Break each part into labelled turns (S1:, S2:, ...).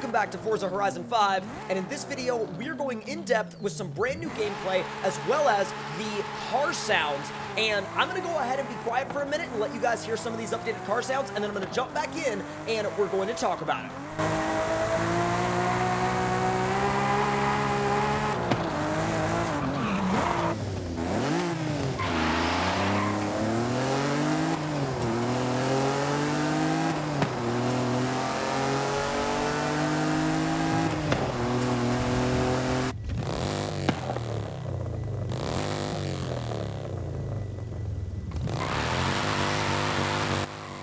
S1: welcome back to Forza Horizon 5, and in this video, we're going in-depth with some brand new gameplay, as well as the car sounds, and I'm going to go ahead and be quiet for a minute and let you guys hear some of these updated car sounds, and then I'm going to jump back in, and we're going to talk about it.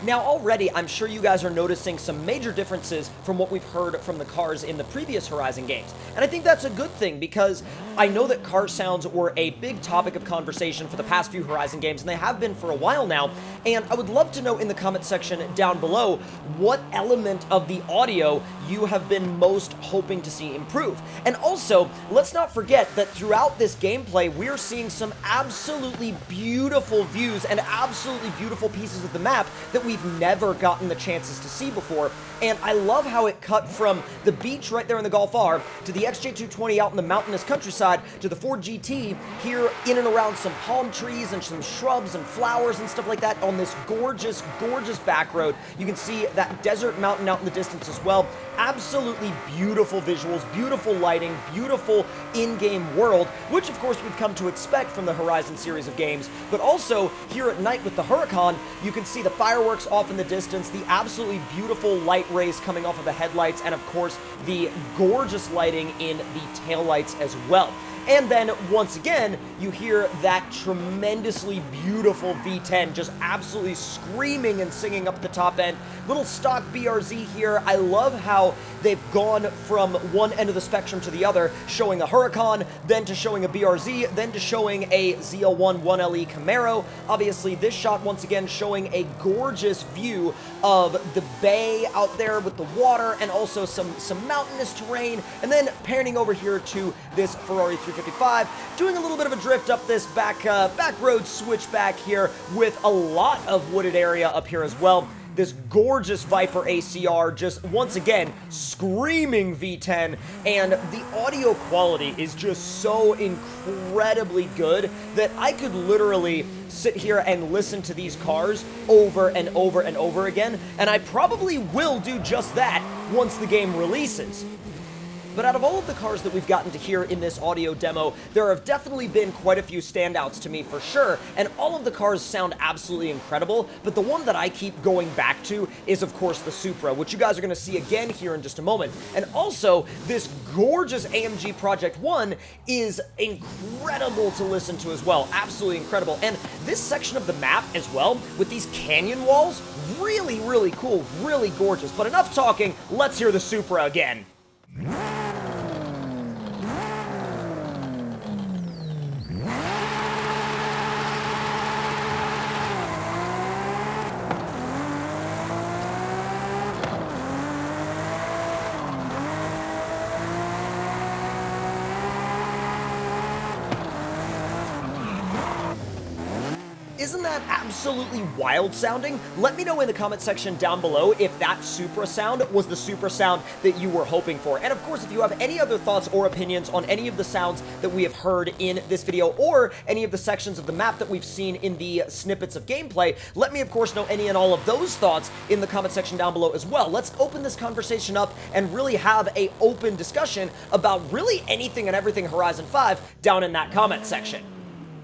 S1: Now already, I'm sure you guys are noticing some major differences from what we've heard from the cars in the previous Horizon games. And I think that's a good thing, because I know that car sounds were a big topic of conversation for the past few Horizon games, and they have been for a while now. And I would love to know in the comment section down below what element of the audio you have been most hoping to see improve. And also, let's not forget that throughout this gameplay, we're seeing some absolutely beautiful views and absolutely beautiful pieces of the map that we've never gotten the chances to see before. And I love how it cut from the beach right there in the Golf R to the XJ220 out in the mountainous countryside to the Ford GT here in and around some palm trees and some shrubs and flowers and stuff like that on this gorgeous, gorgeous back road. You can see that desert mountain out in the distance as well. Absolutely beautiful visuals, beautiful lighting, beautiful in-game world, which of course we've come to expect from the Horizon series of games. But also here at night with the Huracan, you can see the fireworks off in the distance, the absolutely beautiful light rays coming off of the headlights, and of course the gorgeous lighting in the taillights as well. And then, once again, you hear that tremendously beautiful V10 just absolutely screaming and singing up the top end. Little stock BRZ here. I love how they've gone from one end of the spectrum to the other, showing a Huracan, then to showing a BRZ, then to showing a ZL1 1LE Camaro. Obviously, this shot, once again, showing a gorgeous view of the bay out there with the water and also some mountainous terrain. And then panning over here to this Ferrari 355, doing a little bit of a drift up this back road switchback here with a lot of wooded area up here as well. This gorgeous Viper ACR just, once again, screaming V10, and the audio quality is just so incredibly good that I could literally sit here and listen to these cars over and over and over again, and I probably will do just that once the game releases. But out of all of the cars that we've gotten to hear in this audio demo, there have definitely been quite a few standouts to me for sure, and all of the cars sound absolutely incredible, but the one that I keep going back to is, of course, the Supra, which you guys are going to see again here in just a moment. And also, this gorgeous AMG Project 1 is incredible to listen to as well. Absolutely incredible. And this section of the map as well, with these canyon walls, really, really cool, really gorgeous. But enough talking, let's hear the Supra again. Isn't that absolutely wild sounding? Let me know in the comment section down below if that Supra sound was the Supra sound that you were hoping for. And of course, if you have any other thoughts or opinions on any of the sounds that we have heard in this video, or any of the sections of the map that we've seen in the snippets of gameplay, let me of course know any and all of those thoughts in the comment section down below as well. Let's open this conversation up and really have an open discussion about really anything and everything Horizon 5 down in that comment section.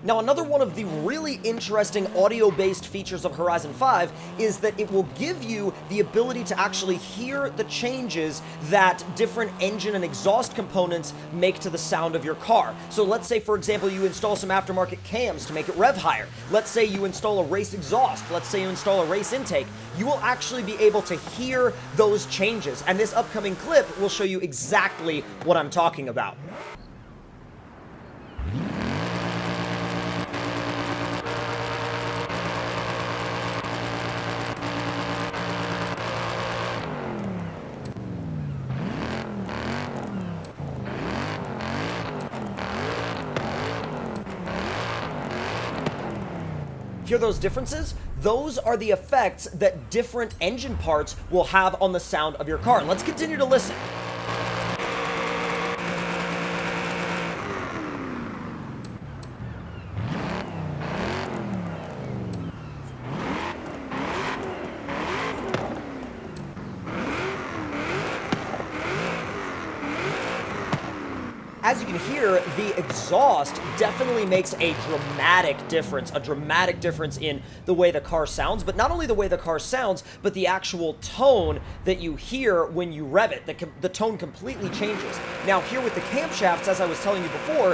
S1: Now, another one of the really interesting audio-based features of Horizon 5 is that it will give you the ability to actually hear the changes that different engine and exhaust components make to the sound of your car. So let's say, for example, you install some aftermarket cams to make it rev higher. Let's say you install a race exhaust. Let's say you install a race intake. You will actually be able to hear those changes, and this upcoming clip will show you exactly what I'm talking about. Hear those differences? Those are the effects that different engine parts will have on the sound of your car. Let's continue to listen. as you can hear, the exhaust definitely makes a dramatic difference in the way the car sounds, but not only the way the car sounds, but the actual tone that you hear when you rev it. The tone completely changes. Now, here with the camshafts, as I was telling you before,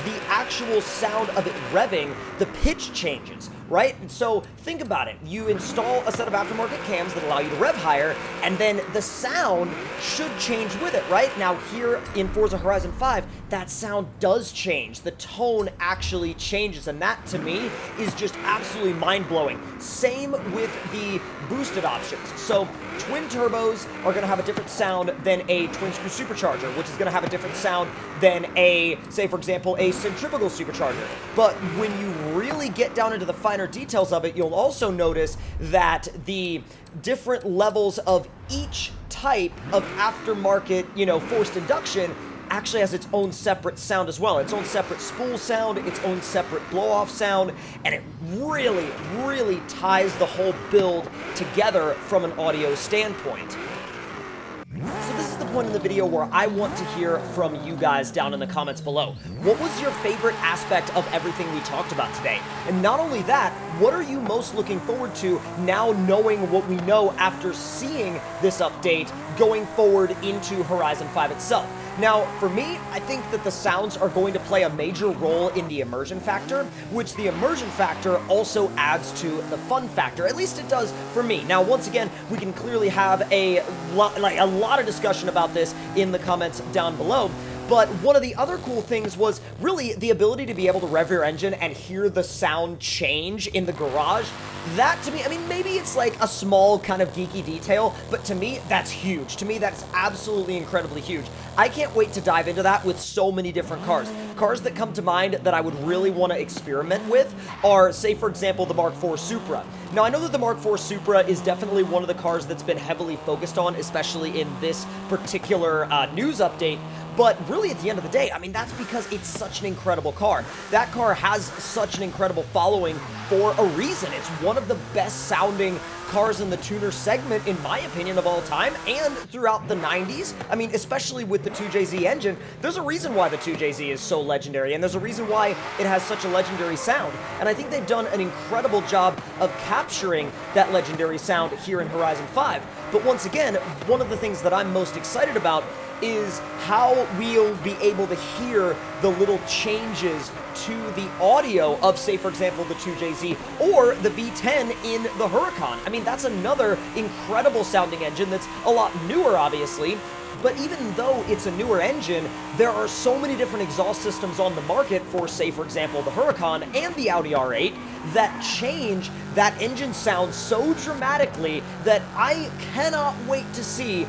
S1: the actual sound of it revving, the pitch changes, right? And so think about it. You install a set of aftermarket cams that allow you to rev higher, and then the sound should change with it, right? Now, here in Forza Horizon 5, that sound does change. The tone actually changes, and that, to me, is just absolutely mind-blowing. Same with the boosted options. So twin turbos are going to have a different sound than a twin-screw supercharger, which is going to have a different sound than a, say, for example, a centrifugal supercharger. But when you really get down into the finer details of it, you'll also notice that the different levels of each type of aftermarket, forced induction actually has its own separate sound as well. Its own separate spool sound, its own separate blow-off sound, and it really, really ties the whole build together from an audio standpoint. So this is the point in the video where I want to hear from you guys down in the comments below. What was your favorite aspect of everything we talked about today? And not only that, what are you most looking forward to now knowing what we know after seeing this update going forward into Horizon 5 itself? Now, for me, I think that the sounds are going to play a major role in the immersion factor, which the immersion factor also adds to the fun factor. At least it does for me. Now, once again, we can clearly have a lot of discussion about this in the comments down below. But one of the other cool things was really the ability to be able to rev your engine and hear the sound change in the garage. That, to me, I mean, maybe it's like a small kind of geeky detail, but to me, that's huge. To me, that's absolutely incredibly huge. I can't wait to dive into that with so many different cars. Cars that come to mind that I would really want to experiment with are, say, for example, the Mark IV Supra. Now, I know that the Mark IV Supra is definitely one of the cars that's been heavily focused on, especially in this particular news update. But really, at the end of the day, I mean, that's because it's such an incredible car. That car has such an incredible following for a reason. It's one of the best-sounding cars in the tuner segment, in my opinion, of all time, and throughout the 90s. I mean, especially with the 2JZ engine, there's a reason why the 2JZ is so legendary, and there's a reason why it has such a legendary sound. And I think they've done an incredible job of capturing that legendary sound here in Horizon 5. But once again, one of the things that I'm most excited about is how we'll be able to hear the little changes to the audio of, say, for example, the 2JZ or the V10 in the Huracan. I mean, that's another incredible sounding engine that's a lot newer, obviously. But even though it's a newer engine, there are so many different exhaust systems on the market for, say, for example, the Huracan and the Audi R8 that change that engine sound so dramatically that I cannot wait to see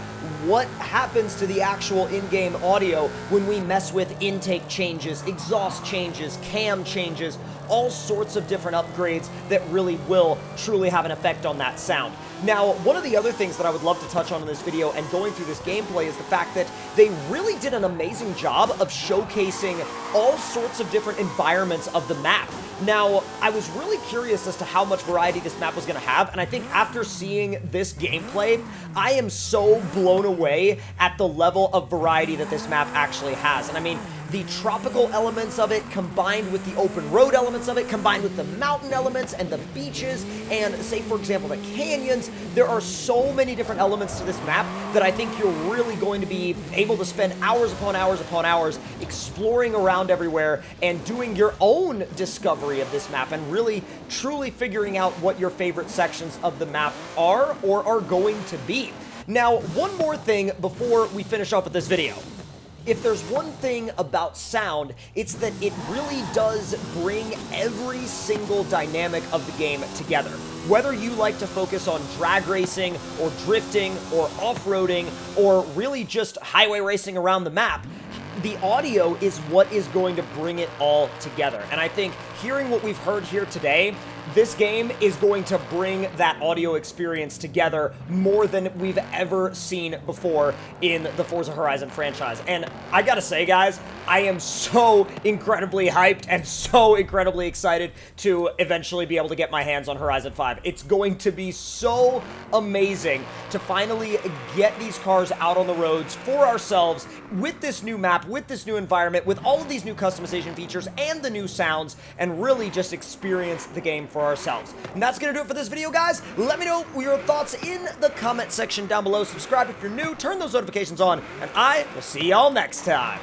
S1: what happens to the actual in-game audio when we mess with intake changes, exhaust changes, cam changes, all sorts of different upgrades that really will truly have an effect on that sound. Now, one of the other things that I would love to touch on in this video and going through this gameplay is the fact that they really did an amazing job of showcasing all sorts of different environments of the map. Now, I was really curious as to how much variety this map was going to have, and I think after seeing this gameplay, I am so blown away at the level of variety that this map actually has. And I mean, the tropical elements of it, combined with the open road elements of it, combined with the mountain elements and the beaches, and say, for example, the canyons, there are so many different elements to this map that I think you're really going to be able to spend hours upon hours upon hours exploring around everywhere and doing your own discovery of this map and really, truly figuring out what your favorite sections of the map are or are going to be. Now, one more thing before we finish off with this video. If there's one thing about sound, it's that it really does bring every single dynamic of the game together. Whether you like to focus on drag racing, or drifting, or off-roading, or really just highway racing around the map, the audio is what is going to bring it all together. And I think hearing what we've heard here today, this game is going to bring that audio experience together more than we've ever seen before in the Forza Horizon franchise. And I gotta say, guys, I am so incredibly hyped and so incredibly excited to eventually be able to get my hands on Horizon 5. It's going to be so amazing to finally get these cars out on the roads for ourselves with this new map, with this new environment, with all of these new customization features and the new sounds, and really just experience the game for ourselves. And that's gonna do it for this video, guys. Let me know your thoughts in the comment section down below. Subscribe if you're new, turn those notifications on, and I will see y'all next time.